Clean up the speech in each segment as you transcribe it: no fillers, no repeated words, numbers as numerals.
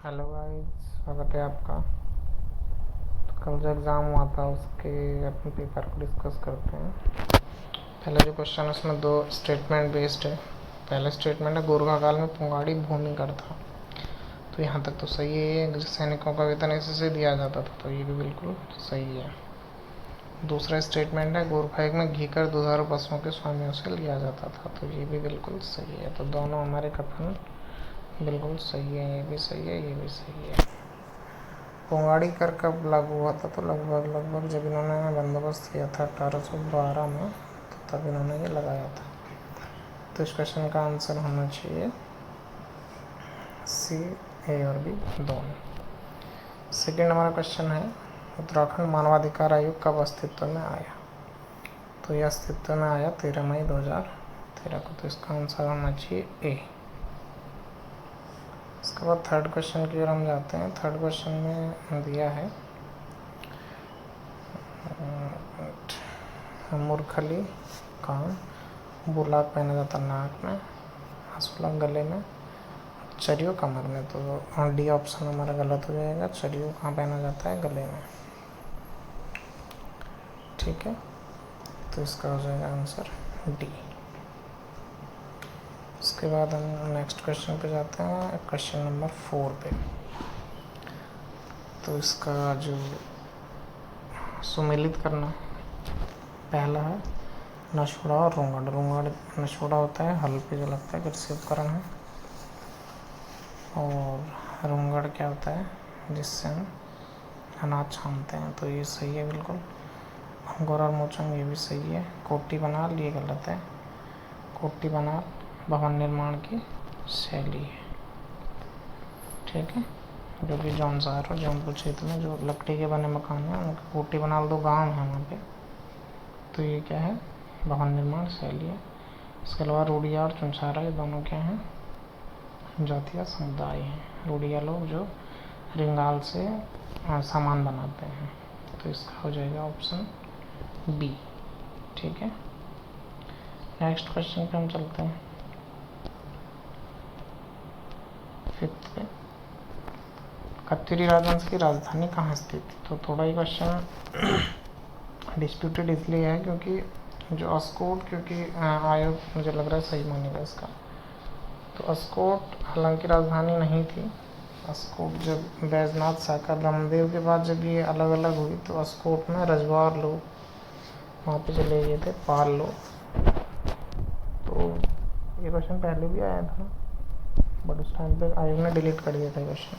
Hello guys, स्वागत है आपका। तो कल जो एग्ज़ाम हुआ था उसके अपने पेपर को डिस्कस करते हैं। पहले जो क्वेश्चन है उसमें दो स्टेटमेंट बेस्ड है। पहला स्टेटमेंट है गोरखा काल में पुंगाड़ी भूमिगढ़ था। तो यहाँ तक तो सही है, सैनिकों का वेतन इसी से दिया जाता था, तो ये भी बिल्कुल सही है। दूसरा स्टेटमेंट है गोरखा एक में घीकर दुधारू पशुओं के स्वामियों से लिया जाता था, तो ये भी बिल्कुल सही है। तो दोनों हमारे कथन बिल्कुल सही है, ये भी सही है, ये भी सही है। पुंगाड़ी कर कब लागू हुआ था? तो लगभग जब इन्होंने बंदोबस्त किया था 1812 में, तो तब इन्होंने ये लगाया था। तो इस क्वेश्चन का आंसर होना चाहिए सी, ए और बी दोनों। सेकेंड हमारा क्वेश्चन है उत्तराखंड मानवाधिकार आयोग कब अस्तित्व में आया? तो ये अस्तित्व में आया 13 मई 2013 को। तो इसका आंसर होना चाहिए ए। इसके बाद थर्ड क्वेश्चन की ओर हम जाते हैं। थर्ड क्वेश्चन में दिया है मूर्खली कान, बुलाक पहना जाता नाक में, हंसुला गले में, चरियो कमर में। तो डी ऑप्शन हमारा गलत हो जाएगा। चरियो कहाँ पहना जाता है? गले में। ठीक है, तो इसका हो जाएगा आंसर डी। उसके बाद हम नेक्स्ट क्वेश्चन पे जाते हैं, क्वेश्चन नंबर 4 पे। तो इसका जो सुमेलित करना पहला है नशोड़ा और रूंगड़। रूंगड़ नशोड़ा होता है हल पे जो लगता है, कृषि उपकरण है। और रूंगड़ क्या होता है? जिससे हम अनाज छानते हैं। तो ये सही है बिल्कुल। अंगोर और मोचंग ये भी सही है। कोटी बनाल ये गलत है। कोटी बनाल भवन निर्माण की शैली है। ठीक है, जो कि जौनसार और जौनपुर क्षेत्र में जो लकड़ी के बने मकान हैं उनके कोटी बनाल दो गांव हैं वहाँ पे। तो ये क्या है? भवन निर्माण शैली है। इसके अलावा रूढ़िया और चुनछारा ये दोनों क्या हैं? जातीय समुदाय हैं। रूढ़िया लोग जो रिंगाल से सामान बनाते हैं। तो इसका हो जाएगा ऑप्शन बी। ठीक है, नेक्स्ट क्वेश्चन पे हम चलते हैं। फिफ्थ पे, खत्तरी राजवंश की राजधानी कहाँ स्थित थी? तो थोड़ा ही क्वेश्चन डिस्प्यूटेड इसलिए है क्योंकि जो अस्कोट, क्योंकि आयोग मुझे लग रहा है सही मानेगा इसका। तो अस्कोट हालांकि राजधानी नहीं थी। अस्कोट जब बैजनाथ शाखा ब्रह्मदेव के बाद जब ये अलग अलग हुई तो अस्कोट में रजवार लोग वहाँ पे चले गए थे, पाल लोग। तो ये क्वेश्चन पहले भी आया था, बट उस टाइम पे आयोग ने डिलीट कर दिया था क्वेश्चन।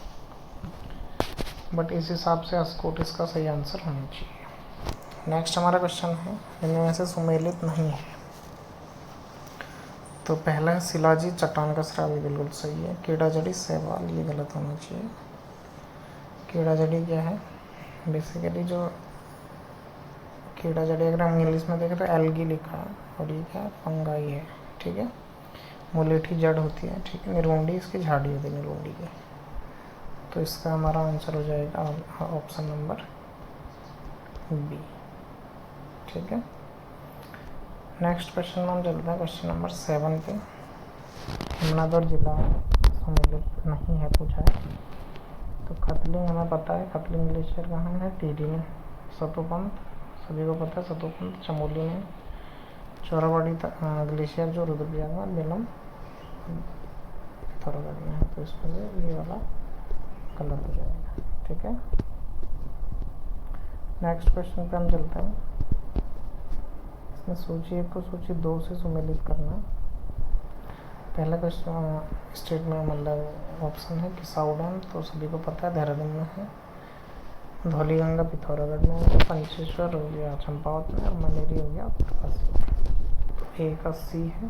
बट इस हिसाब से अस्कोट इसका सही आंसर होना चाहिए। नेक्स्ट हमारा क्वेश्चन है इनमें से सुमेलित नहीं है। तो पहला है शिलाजीत चट्टान का स्राव, बिल्कुल सही है। कीड़ा जड़ी शैवाल ये गलत होना चाहिए। कीड़ा जड़ी क्या है? बेसिकली जो कीड़ा जड़ी अगर हम इंग्लिश में देखें तो एल्गी लिखा है, और ये क्या है? फंगाई है। ठीक है, मुलेठी जड़ होती है। ठीक है, निरुंडी इसकी झाड़ी होती है निरुंडी की। तो इसका हमारा आंसर हो जाएगा ऑप्शन नंबर बी। ठीक है, नेक्स्ट क्वेश्चन में हम चलते हैं क्वेश्चन नंबर 7 पे। यमुनागढ़ जिला सम्मिलित नहीं है पूछा है। तो खतलिंग हमें पता है, खतलिंग ग्लेशियर कहाँ है? टिहरी में। सतोपंथ सभी को पता है, सतोपंथ चमोली में। चौराबाड़ी ग्लेशियर जो रुद्रप्रयाग में, बेलम पिथौरागढ़ में है। तो इस वजह ये वाला गलत हो जाएगा। ठीक है, नेक्स्ट क्वेश्चन पे हम चलते हैं। इसमें सूची 1 को सूची 2 से सुमेलित करना। पहला क्वेश्चन स्टेट में मतलब ऑप्शन है किसाऊ डैम, तो सभी को पता है देहरादून में है। धौलीगंगा पिथौरागढ़ में, पंचेश्वर हो गया चंपावत में, और मनेरी हो गया उत्तरकाशी। तो ए का सी है,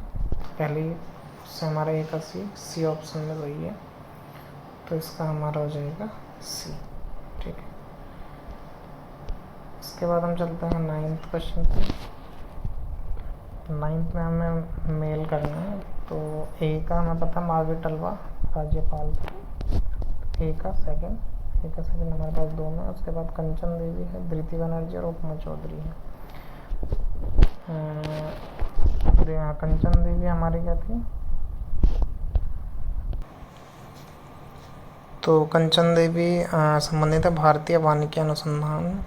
पहले उससे हमारा ए का सी ऑप्शन में वही है। तो इसका हमारा हो जाएगा सी। ठीक है, इसके बाद हम चलते हैं 9th क्वेश्चन पे। 9th में हमें मेल करना है। तो ए का हमें पता महावीर टलवा राज्यपाल थे। ए का सेकंड हमारे पास दोनों है। उसके बाद कंचन देवी है, धृति बनर्जी और उपमा चौधरी है। कंचन देवी हमारी क्या थी? तो कंचन देवी संबंधित है भारतीय वानिकी अनुसंधान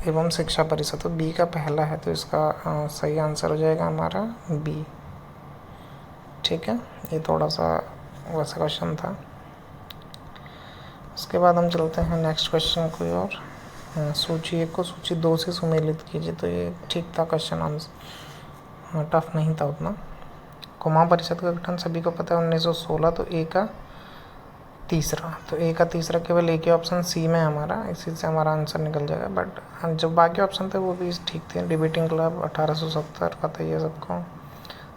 एवं शिक्षा परिषद, तो बी का पहला है, तो इसका सही आंसर हो जाएगा हमारा बी। ठीक है, ये थोड़ा सा वैसा क्वेश्चन था। उसके बाद हम चलते हैं नेक्स्ट क्वेश्चन कोई और। सूची 1 को सूची 2 से सुमेलित कीजिए, तो ये ठीक था क्वेश्चन, आंसर टफ नहीं था उतना। कुमाऊं परिषद का गठन सभी को पता है 1916, तो ए का तीसरा, तो ए का तीसरा केवल एक ही ऑप्शन सी में हमारा, इसी से हमारा आंसर निकल जाएगा। बट जो बाकी ऑप्शन थे वो भी ठीक थे। डिबेटिंग क्लब 1870 पता ही है सबको,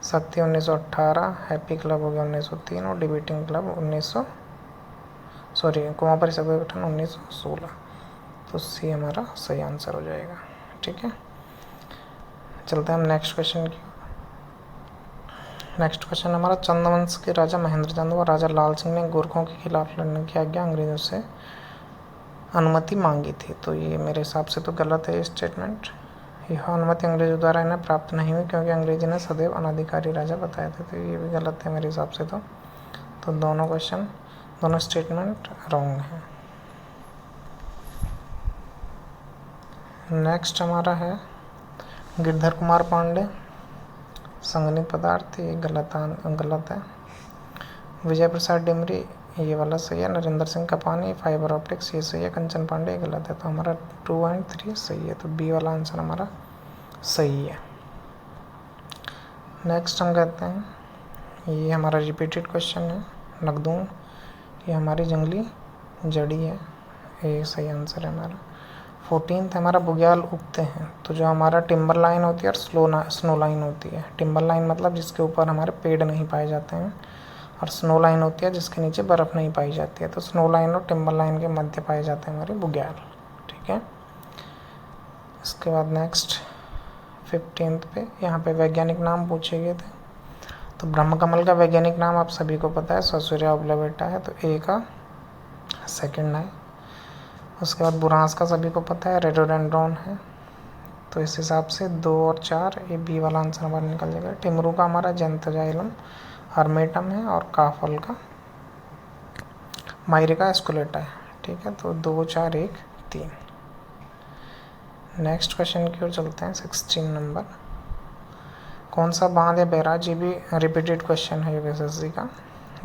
शक्ति 1918, हैप्पी क्लब हो गया 1903 और डिबेटिंग क्लब कुमाऊं परिषद का गठन 1916, तो सी हमारा सही आंसर हो जाएगा। ठीक है, चलते हैं हम नेक्स्ट क्वेश्चन की। नेक्स्ट क्वेश्चन हमारा, चंदवंश के राजा महेंद्र चंद व राजा लाल सिंह ने गोरखों के खिलाफ लड़ने की आज्ञा अंग्रेजों से अनुमति मांगी थी, तो ये मेरे हिसाब से तो गलत है ये स्टेटमेंट। यह अनुमति अंग्रेजों द्वारा इन्हें प्राप्त नहीं हुई क्योंकि अंग्रेजी ने सदैव अनाधिकारी राजा बताए थे, तो ये भी गलत है मेरे हिसाब से। तो दोनों स्टेटमेंट रॉन्ग हैं। नेक्स्ट हमारा है गिरधर कुमार पांडे, संगनी पदार्थ, ये गलत है। विजय प्रसाद डिमरी, ये वाला सही है। नरेंद्र सिंह कपानी, फाइबर ऑप्टिक्स, ये सही है। कंचन पांडे, ये गलत है। तो हमारा 2 और 3 सही है, तो बी वाला आंसर हमारा सही है। नेक्स्ट हम कहते हैं, ये हमारा रिपीटेड क्वेश्चन है, नगदून, ये हमारी जंगली जड़ी है, ये सही आंसर है हमारा। 14th हमारा बुग्याल उगते हैं, तो जो हमारा टिम्बर लाइन होती है और स्नो लाइन होती है। टिम्बर लाइन मतलब जिसके ऊपर हमारे पेड़ नहीं पाए जाते हैं, और स्नो लाइन होती है जिसके नीचे बर्फ़ नहीं पाई जाती है। तो स्नो लाइन और टिम्बर लाइन के मध्य पाए जाते हैं हमारे बुग्याल। ठीक है, इसके बाद नेक्स्ट 15th पे यहाँ पे वैज्ञानिक नाम पूछे गए थे, तो ब्रह्मकमल का वैज्ञानिक नाम आप सभी को पता है, ससुरिया ओब्लेवेटा है, तो ए का सेकंड है। उसके बाद बुरांस का सभी को पता है, रेडोडेंड्रॉन है, तो इस हिसाब से 2 और 4, ये बी वाला आंसर हमारा निकल जाएगा। टिमरू का हमारा जेंथोजाइलम हर्मेटम है, और काफल का माइरिका एस्कुलेटा है। ठीक है, तो 2, 4, 1, 3। नेक्स्ट क्वेश्चन की ओर चलते हैं, 16 नंबर। कौन सा बांध या बैराज, ये भी रिपीटेड क्वेश्चन है यूपीएससी का।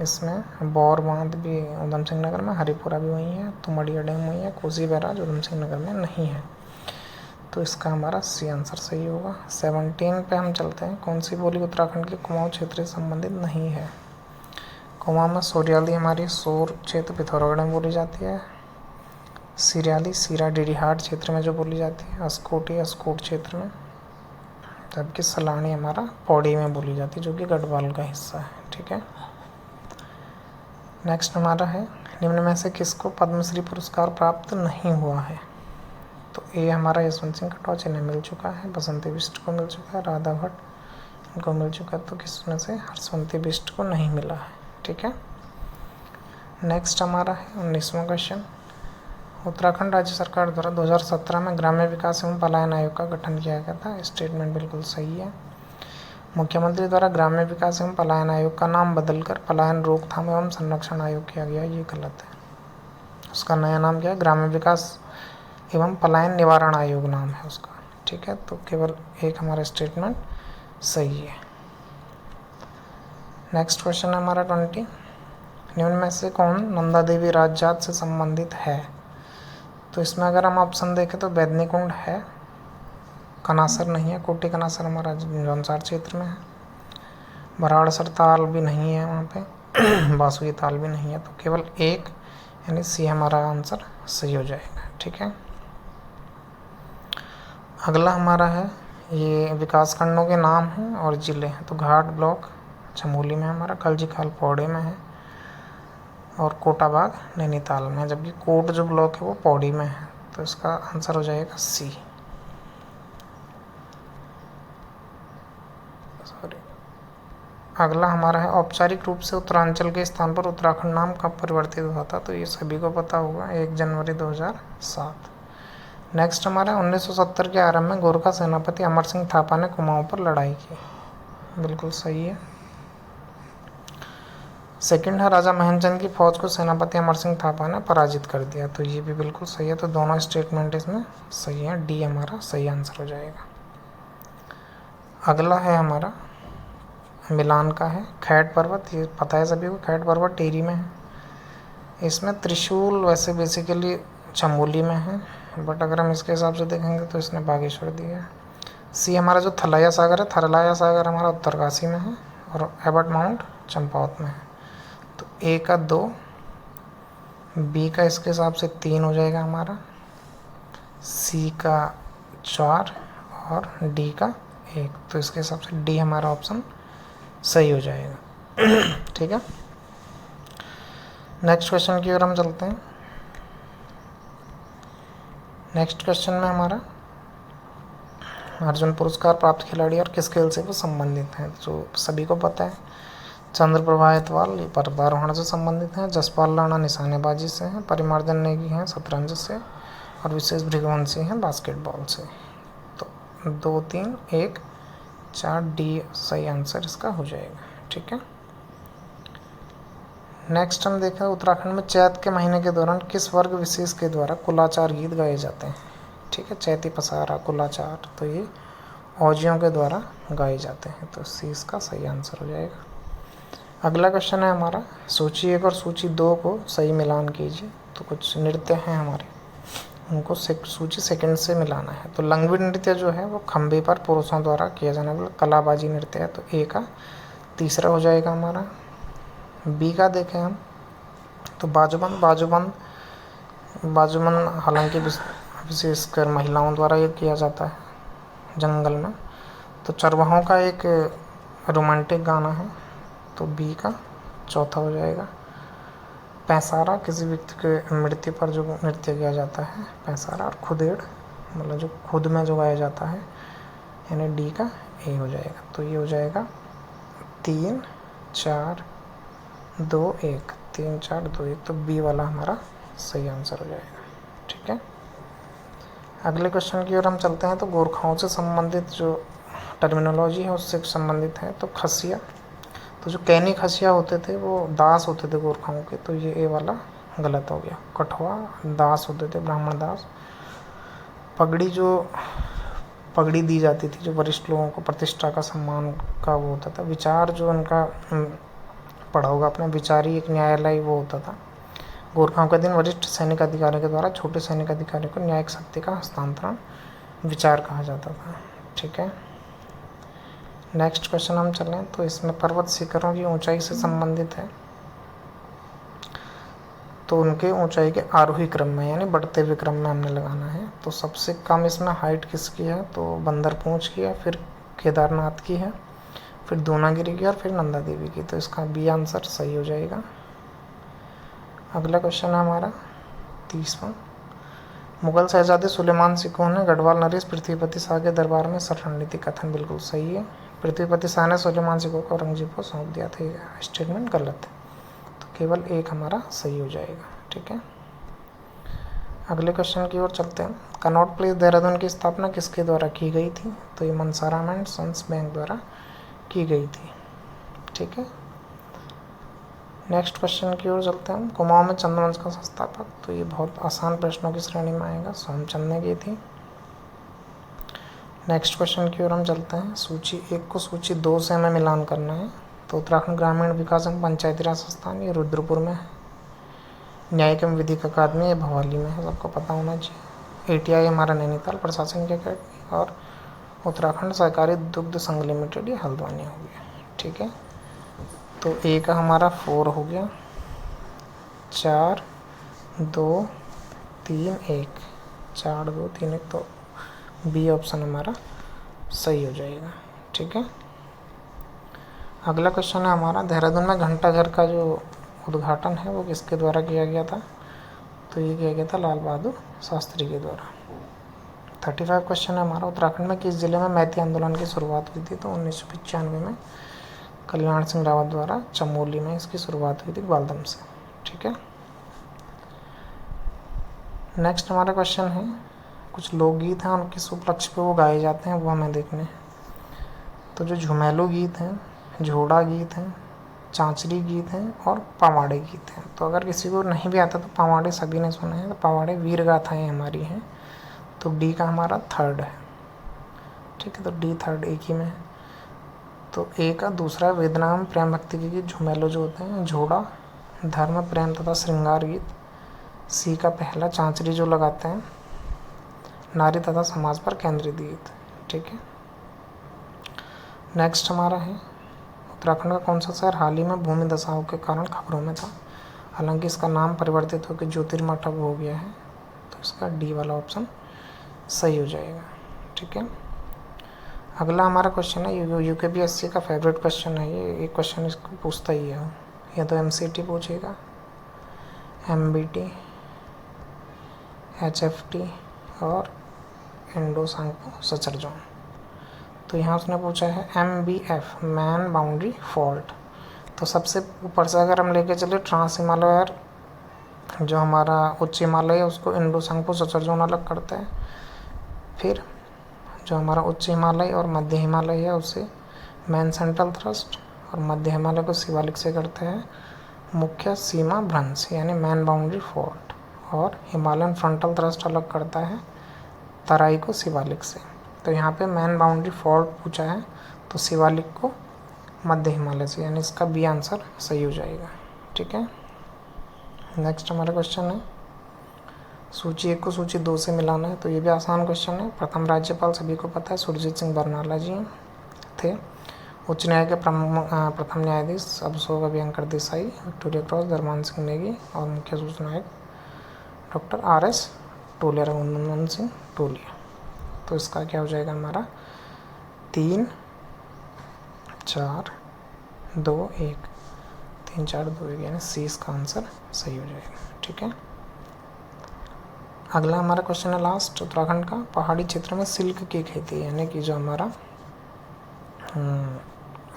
इसमें बौर बांध भी उधम सिंह नगर में, हरिपुरा भी वहीं है, तुमड़िया डैम वहीं है, कोसी बैराज उधम सिंह नगर में नहीं है, तो इसका हमारा सी आंसर सही होगा। 17 पे हम चलते हैं। कौन सी बोली उत्तराखंड के कुमाऊं क्षेत्र से संबंधित नहीं है? कुमाऊं में सोरियाली हमारी सोर क्षेत्र पिथौरागढ़ में बोली जाती है, सिरियाली सीरा डीडीहाट क्षेत्र में जो बोली जाती है, अस्कोटी अस्कोट क्षेत्र में, जबकि सलानी हमारा पौड़ी में बोली जाती है जो कि गढ़वाल का हिस्सा है। ठीक है, नेक्स्ट हमारा है, निम्न में से किसको पद्मश्री पुरस्कार प्राप्त नहीं हुआ है? तो ए हमारा यशवंत सिंह कटौच, इन्हें मिल चुका है। बसंती बिष्ट को मिल चुका है, राधा भट्ट इनको मिल चुका है, तो किसमें से हर्षवंती बिष्ट को नहीं मिला है। ठीक है, नेक्स्ट हमारा है 19वां क्वेश्चन। उत्तराखंड राज्य सरकार द्वारा 2017 में ग्राम्य विकास एवं पलायन आयोग का गठन किया गया था, स्टेटमेंट बिल्कुल सही है। मुख्यमंत्री द्वारा ग्राम्य विकास एवं पलायन आयोग का नाम बदलकर पलायन रोकथाम एवं संरक्षण आयोग किया गया, ये गलत है। उसका नया नाम क्या है? ग्राम्य विकास एवं पलायन निवारण आयोग नाम है उसका। ठीक है, तो केवल एक हमारा स्टेटमेंट सही है। नेक्स्ट क्वेश्चन है हमारा 20। निम्न में से कौन नंदा देवी राजजात से संबंधित है? तो इसमें अगर हम ऑप्शन देखें तो बैदनी कुंड है, कनासर नहीं है, कोटी कनासर हमारा जौनसार क्षेत्र में है, बराड़सर ताल भी नहीं है वहाँ पे, बासुई ताल भी नहीं है, तो केवल एक यानी सी हमारा आंसर सही हो जाएगा। ठीक है, अगला हमारा है, ये विकास खंडों के नाम हैं और ज़िले हैं। तो घाट ब्लॉक चमोली में हमारा, खलजीखाल पौड़ी में है, और कोटाबाग नैनीताल में, जबकि कोट जो ब्लॉक है वो पौड़ी में है, तो इसका आंसर हो जाएगा सी। अगला हमारा है, औपचारिक रूप से उत्तरांचल के स्थान पर उत्तराखंड नाम कब परिवर्तित हुआ था? तो ये सभी को पता होगा, 1 जनवरी 2007। नेक्स्ट हमारा 1970 के आरंभ में गोरखा सेनापति अमर सिंह थापा ने कुमाऊं पर लड़ाई की, बिल्कुल सही है। सेकंड है राजा महनचंद की फौज को सेनापति अमर सिंह थापा ने पराजित कर दिया, तो ये भी बिल्कुल सही है। तो दोनों स्टेटमेंट इसमें सही है, डी हमारा सही आंसर हो जाएगा। अगला है हमारा मिलान का है, खैट पर्वत, ये पता है सभी को, खैट पर्वत टिहरी में है। इसमें त्रिशूल वैसे बेसिकली चमोली में है, बट अगर हम इसके हिसाब से देखेंगे तो इसने बागेश्वर दिया है। सी हमारा जो थलाया सागर है, थलाया सागर हमारा उत्तरकाशी में है, और एबट माउंट चंपावत में है। तो ए का 2, बी का इसके हिसाब से 3 हो जाएगा हमारा, सी का 4 और डी का 1। तो इसके हिसाब से डी हमारा ऑप्शन सही हो जाएगा। ठीक है, नेक्स्ट क्वेश्चन की ओर हम चलते हैं। नेक्स्ट क्वेश्चन में हमारा अर्जुन पुरस्कार प्राप्त खिलाड़ी और किस खेल से वो संबंधित हैं, जो सभी को पता है। चंद्रप्रभा एतवाल ये पर्वतारोहण से संबंधित हैं, जसपाल राणा निशानेबाजी से हैं, परिमार्जन नेगी हैं शतरंज से, और विशेष भृगुवंशी हैं बास्केटबॉल से। तो 2, 3, 1, 4 डी सही आंसर इसका हो जाएगा। ठीक है, नेक्स्ट हम देखें उत्तराखंड में चैत के महीने के दौरान किस वर्ग विशेष के द्वारा कुलाचार गीत गाए जाते हैं। ठीक है, चैती पसारा कुलाचार, तो ये औजियों के द्वारा गाए जाते हैं, तो सी इसका सही आंसर हो जाएगा। अगला क्वेश्चन है हमारा सूची 1 और सूची 2 को सही मिलान कीजिए। तो कुछ नृत्य हैं हमारे, उनको सूची सेकंड से मिलाना है। तो लंगवी नृत्य जो है वो खंबे पर पुरुषों द्वारा किया जाने वाला कलाबाजी नृत्य है, तो ए का 3 हो जाएगा हमारा। बी का देखें हम तो बाजूबंद हालांकि विशेषकर महिलाओं द्वारा ये किया जाता है जंगल में। तो चरवाहों का एक रोमांटिक गाना है, तो बी का 4 हो जाएगा। पैसारा किसी व्यक्ति के मृत्यु पर जो नृत्य किया जाता है पैसारा, और खुदेड़ मतलब जो खुद में जो गाया जाता है, यानी डी का ए हो जाएगा। तो ये हो जाएगा 3, 4, 2, 1, 3, 4, 2, 1, तो बी वाला हमारा सही आंसर हो जाएगा। ठीक है, अगले क्वेश्चन की ओर हम चलते हैं। तो गोरखाओं से संबंधित जो टर्मिनोलॉजी है उससे संबंधित है। तो खसिया, तो जो कैनी खसिया होते थे वो दास होते थे गोरखाओं के, तो ये ए वाला गलत हो गया। कठवा दास होते थे, ब्राह्मण दास। पगड़ी, जो पगड़ी दी जाती थी जो वरिष्ठ लोगों को प्रतिष्ठा का सम्मान का वो होता था। विचार जो उनका पढ़ा होगा अपने, विचारी एक न्यायालय वो होता था। गोरखाओं का दिन वरिष्ठ सैनिक अधिकारियों के द्वारा छोटे सैनिक अधिकारियों को न्यायिक शक्ति का हस्तांतरण विचार कहा जाता था। ठीक है, नेक्स्ट क्वेश्चन हम चलें। तो इसमें पर्वत शिखरों की ऊंचाई से संबंधित है। तो उनके ऊंचाई के आरोही क्रम में यानी बढ़ते हुए क्रम में हमने लगाना है। तो सबसे कम इसमें हाइट किसकी है, तो बंदरपूंछ की है, फिर केदारनाथ की है, फिर दूनागिरी की, और फिर नंदा देवी की। तो इसका बी आंसर सही हो जाएगा। अगला क्वेश्चन है हमारा 30वां। मुगल शहजादे सुलेमान सिकोह ने गढ़वाल नरेश पृथ्वीपति शाह के दरबार में शरण ली थी। कथन बिल्कुल सही है। पृथ्वीपति शाह ने सुलेमान सिकोह को औरंगजेब को सौंप दिया था, स्टेटमेंट गलत है। तो केवल एक हमारा सही हो जाएगा। ठीक है, अगले क्वेश्चन की ओर चलते हैं। कनॉट प्लेस देहरादून की स्थापना किसके द्वारा की गई थी, तो ये मनसाराम एंड सन्स बैंक द्वारा की गई थी। ठीक है, नेक्स्ट क्वेश्चन की ओर चलते हैं। कुमाऊं में चंद्रवंश का संस्थापक, तो ये बहुत आसान प्रश्नों की श्रेणी में आएगा, सोमचंद ने की थी। नेक्स्ट क्वेश्चन की ओर हम चलते हैं। सूची 1 को सूची 2 से हमें मिलान करना है। तो उत्तराखंड ग्रामीण विकास एवं पंचायती राज संस्थान ये रुद्रपुर में है। न्यायिक एवं विधिक अकादमी ये भवाली में है, सबको पता होना चाहिए। ATI हमारा नैनीताल प्रशासन अकेडमी, और उत्तराखंड सहकारी दुग्ध संघ लिमिटेड ये हल्द्वानी हो गया। ठीक है, तो ए का हमारा 4 हो गया, 4, 2, 3, 1, 4, 2, 3, 1, तो बी ऑप्शन हमारा सही हो जाएगा। ठीक है, अगला क्वेश्चन है हमारा देहरादून में घंटाघर का जो उद्घाटन है वो किसके द्वारा किया गया था, तो ये किया गया था लाल बहादुर शास्त्री के द्वारा। 35 क्वेश्चन है हमारा। उत्तराखंड में किस जिले में मैती आंदोलन की शुरुआत हुई थी, तो 1995 में कल्याण सिंह रावत द्वारा चमोली में इसकी शुरुआत हुई थी, ग्वालदम से। ठीक है, नेक्स्ट हमारा क्वेश्चन है कुछ लोकगीत हैं उनके उपलक्ष्य पे वो गाए जाते हैं, वो हमें देखने हैं। तो जो झुमेलू गीत हैं, झोड़ा गीत हैं, चांचरी गीत हैं और पवाड़े गीत हैं। तो अगर किसी को नहीं भी आता तो पवाड़े सभी ने सुने हैं, तो पवाड़े वीर गाथाएँ हमारी हैं, तो डी का हमारा थर्ड है। ठीक है, तो डी थर्ड एक ही में है। तो ए का दूसरा वेदनाम प्रेम भक्ति के गीत झुमेलो जो होते हैं, झोड़ा धर्म प्रेम तथा श्रृंगार गीत। सी का पहला चांचरी जो लगाते हैं, नारी तथा समाज पर केंद्रित गीत। ठीक है, नेक्स्ट हमारा है उत्तराखंड का कौन सा शहर हाल ही में भूमि दशाओं के कारण खबरों में था, हालांकि इसका नाम परिवर्तित होकर ज्योतिर्मठ अब हो गया है, तो इसका डी वाला ऑप्शन सही हो जाएगा। ठीक है, अगला हमारा क्वेश्चन है यूकेपीएससी का फेवरेट क्वेश्चन है ये क्वेश्चन इसको पूछता ही है, या तो एमसीटी पूछेगा, एमबीटी, एचएफटी और इंडो सांको सचर जोन। तो यहाँ उसने पूछा है MBF मैन बाउंड्री फॉल्ट। तो सबसे ऊपर से अगर हम लेके चले ट्रांस हिमालय, जो हमारा उच्च हिमालय है उसको इंडो सांको सचर जोन अलग करता है, फिर जो हमारा उच्च हिमालय और मध्य हिमालय है उसे मैन सेंट्रल थ्रस्ट, और मध्य हिमालय को शिवालिक से करते हैं मुख्य सीमा भ्रंश यानी मैन बाउंड्री फॉल्ट, और हिमालयन फ्रंटल थ्रस्ट अलग करता है तराई को शिवालिक से। तो यहाँ पे मैन बाउंड्री फॉल्ट पूछा है, तो शिवालिक को मध्य हिमालय से, यानी इसका बी आंसर सही हो जाएगा। ठीक है, नेक्स्ट हमारा क्वेश्चन है सूची 1 को सूची 2 से मिलाना है, तो ये भी आसान क्वेश्चन है। प्रथम राज्यपाल सभी को पता है सुरजीत सिंह बरनाला जी थे। उच्च न्यायालय के प्रथम न्यायाधीश अभिषेक अभ्यंकर देसाई, विक्टोरिया क्रॉस धर्मान सिंह नेगी, और मुख्य सूचना आयुक्त डॉक्टर RS टोलिया, रघुनंदन सिंह टोलिया। तो इसका क्या हो जाएगा हमारा 3 4 2 1 3 4 2 1 यानी सी इसका आंसर सही हो जाएगा। ठीक है, अगला हमारा क्वेश्चन है लास्ट उत्तराखंड का पहाड़ी क्षेत्र में सिल्क की खेती, यानी कि जो हमारा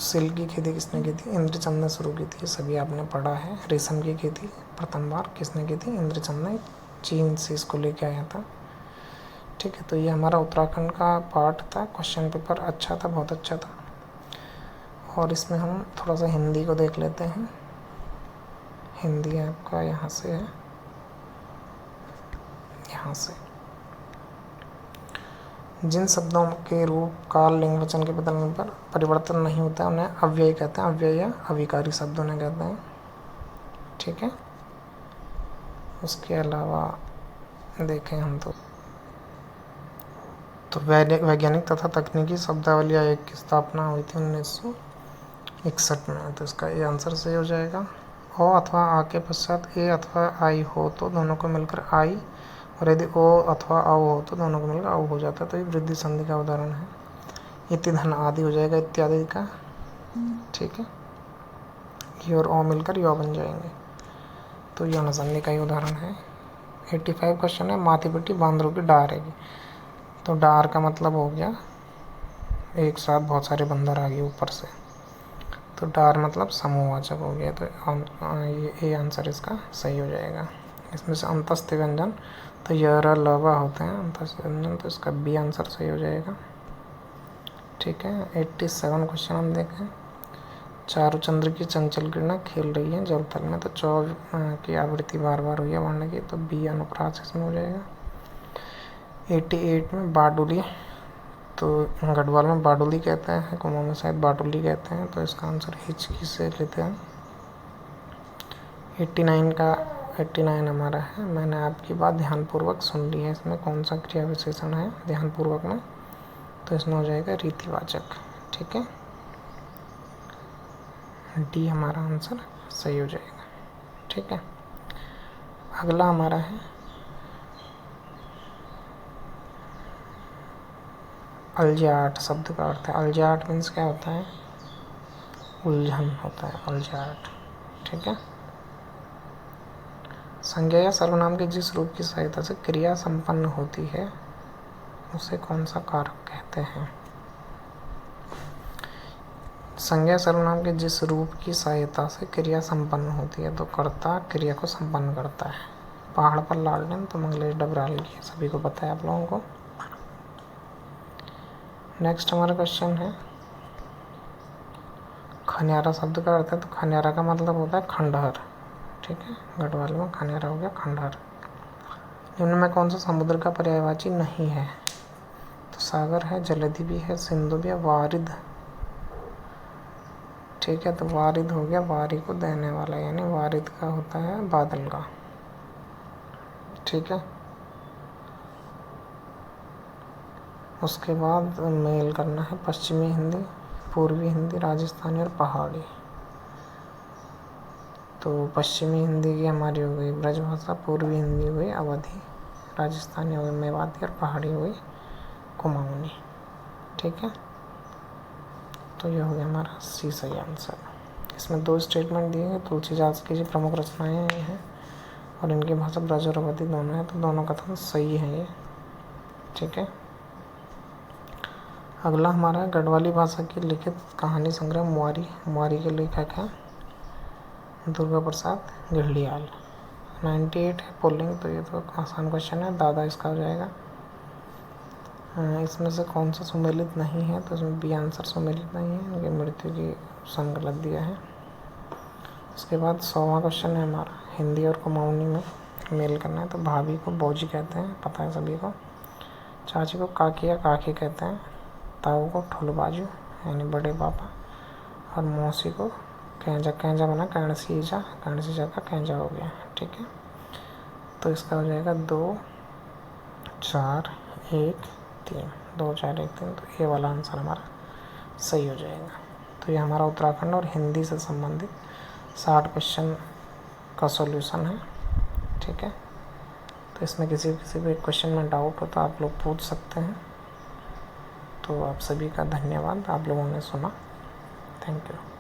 सिल्क की खेती किसने की थी, इंद्रचंद ने शुरू की थी, सभी आपने पढ़ा है। रेशम की खेती प्रथम बार किसने की थी, इंद्रचंद ने, चीन से इसको लेके आया था। ठीक है, तो ये हमारा उत्तराखंड का पार्ट था। क्वेश्चन पेपर अच्छा था, बहुत अच्छा था। और इसमें हम थोड़ा सा हिंदी को देख लेते हैं। हिंदी आपका यहाँ से है, यहाँ से जिन शब्दों के रूप काल लिंग वचन के बदलने पर परिवर्तन नहीं होता उन्हें अव्यय कहते हैं, अव्यय या अविकारी शब्द उन्हें कहते हैं। ठीक है, उसके अलावा देखें हम तो वैज्ञानिक तथा तकनीकी शब्दावली आयोग की स्थापना हुई थी 1961 में, तो इसका ये आंसर सही हो जाएगा। ओ अथवा आ के पश्चात ए अथवा आई हो तो दोनों को मिलकर आई, और यदि ओ अथवा आओ हो तो दोनों को मिलकर आओ हो जाता है, तो ये वृद्धि संधि का उदाहरण है। इति धन आदि हो जाएगा इत्यादि का। ठीक है, ये और ओ मिलकर यो बन जाएंगे, तो यौन संधि का ही उदाहरण है। 85 क्वेश्चन है माती बेटी बांदरों की डार है, तो डार का मतलब हो गया एक साथ बहुत सारे बंदर आ गए ऊपर से, तो डार मतलब समूहवाचक हो गया, तो ये आंसर इसका सही हो जाएगा। इसमें से अंतस्थ व्यंजन तो यर लवा होते हैं अंतस्थ व्यंजन, तो इसका बी आंसर सही हो जाएगा। ठीक है, 87 क्वेश्चन हम देखें। चारुचंद्र की चंचल किरणें खेल रही है जल थल में, तो चौ की आवृत्ति बार बार हुई है वर्ण की, तो बी अनुप्रास इसमें हो जाएगा। 88 में बारडोली, तो गढ़वाल में बारडोली कहते हैं, कुमाऊं में शायद बाटोली कहते हैं, तो इसका आंसर हिचकी से लेते हैं। 89 हमारा है मैंने आपकी बात ध्यानपूर्वक सुन ली है, इसमें कौन सा क्रिया विशेषण है ध्यानपूर्वक में, तो इसमें हो जाएगा रीतिवाचक। ठीक है, डी हमारा आंसर सही हो जाएगा। ठीक है, अगला हमारा है अलजाट। शब्द का अर्थ है अलजाट मीन्स क्या होता है, उलझन होता है अलजाट। ठीक है, संज्ञा या सर्वनाम के जिस रूप की सहायता से क्रिया संपन्न होती है उसे कौन सा कारक कहते हैं। संज्ञा सर्वनाम के जिस रूप की सहायता से क्रिया संपन्न होती है, तो कर्ता क्रिया को संपन्न करता है। पहाड़ पर लालटेन तो मंगलेश डबराल की, सभी को पता है आप लोगों को। नेक्स्ट हमारा क्वेश्चन है खनियारा शब्द का अर्थ है, तो खनियारा का मतलब होता है खंडहर। ठीक है, गढ़वाल में खनियारा हो गया खंडहर। निम्न में कौन सा समुद्र का पर्यायवाची नहीं है? तो सागर है, जलधि भी है, सिंधु भी है, वारिद। ठीक है, तो वारिद हो गया वारी को देने वाला, यानी वारिद का होता है बादल का। ठीक है, उसके बाद मेल करना है पश्चिमी हिंदी, पूर्वी हिंदी, राजस्थानी और पहाड़ी। तो पश्चिमी हिंदी की हमारी हो गई ब्रजभाषा, पूर्वी हिंदी हुई अवधी, राजस्थानी हो गई मेवाती और पहाड़ी हुई कुमाऊनी। ठीक है, तो यह हो गया हमारा सी सही आंसर। इसमें 2 स्टेटमेंट दिए हैं। तुलसीदास की जो प्रमुख रचनाएं हैं और इनकी भाषा ब्रज और अवधी दोनों है, तो दोनों कथन सही है ये। ठीक है, अगला हमारा गढ़वाली भाषा की लिखित कहानी संग्रह मुआरी। मुआरी के लेखक हैं दुर्गा प्रसाद घिल्डियाल। 98 है पोलिंग, तो ये तो आसान क्वेश्चन है, दादा इसका हो जाएगा। इसमें से कौन सा सुमेलित नहीं है? तो इसमें बी आंसर सुमेलित नहीं है, इनकी मृत्यु की सन गलत दिया है। उसके बाद 100वां क्वेश्चन है हमारा, हिंदी और कुमाऊनी में मेल करना है। तो भाभी को बौजी कहते हैं, पता है सभी को। चाची को काकी या काकी कहते हैं। ताऊ को ठुलबाजू यानी बड़े पापा। और मौसी को कैंजा। कैंजा बना कैंसीजा, कैंसीजा का कैंजा हो गया। ठीक है, तो इसका हो जाएगा 2 4 1 3, 2 4 1 3, तो ये वाला आंसर हमारा सही हो जाएगा। तो ये हमारा उत्तराखंड और हिंदी से संबंधित 60 क्वेश्चन का सॉल्यूशन है। ठीक है, तो इसमें किसी भी क्वेश्चन में डाउट हो तो आप लोग पूछ सकते हैं। तो आप सभी का धन्यवाद, आप लोगों ने सुना। Thank you.